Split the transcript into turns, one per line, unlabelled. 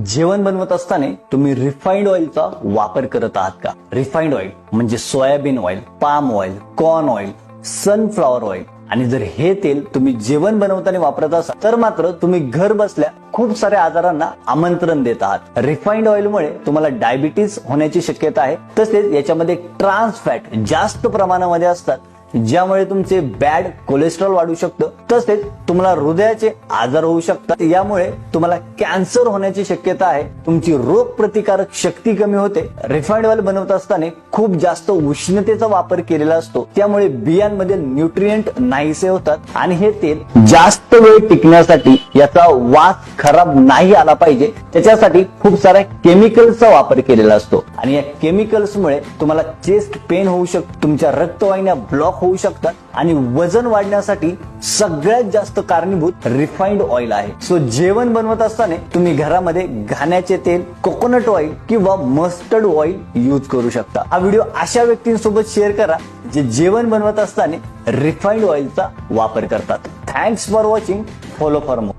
जेवण बनवत असताना तुम्ही रिफाइंड ऑइलचा वापर करत आहात का? रिफाइंड ऑइल म्हणजे soybean oil, palm oil, corn oil, sunflower oil. आणि जर हे तेल तुम्ही जेवण बनवताना वापरत असाल तर मात्र तुम्ही घर बसल्या खूप साऱ्या आजारांना आमंत्रण देत आहात. रिफाइंड ऑइलमुळे तुम्हाला डायबिटीज होण्याची शक्यता आहे. तसेच याच्यामध्ये ट्रान्स फॅट जास्त प्रमाणामध्ये असतात, ज्यामुळे तुमचे बॅड कोलेस्ट्रॉल वाढू शकतं. तसेच तुम्हाला हृदयाचे आजार होऊ शकतात. यामुळे तुम्हाला कॅन्सर होण्याची शक्यता आहे. तुमची रोग प्रतिकारक शक्ती कमी होते. रिफाइंड ऑइल बनवत असताना खूप जास्त उष्णतेचा वापर केलेला असतो, त्यामुळे बियांमध्ये न्यूट्रिएंट नाहीसे होतात आणि हे तेल जास्त वेळ टिकण्यासाठी याचा वास खराब नाही आला पाहिजे त्याच्यासाठी खूप साऱ्या केमिकल्सचा वापर केलेला असतो. आणि या केमिकल्समुळे तुम्हाला चेस्ट पेन होऊ शकतो, तुमच्या रक्तवाहिन्या ब्लॉक होऊ शकतात आणि वजन वाढण्यासाठी सगळ्यात जास्त कारणीभूत रिफाइंड ऑइल आहे. सो जेवण बनवत असताना तुम्ही घरामध्ये घाण्याचे तेल, कोकोनट ऑइल किंवा मस्टर्ड ऑइल यूज करू शकता. हा व्हिडिओ अशा व्यक्तींसोबत शेअर करा जे जेवण बनवत असताना रिफाइंड ऑइलचा वापर करतात. Thanks for watching. Follow for more.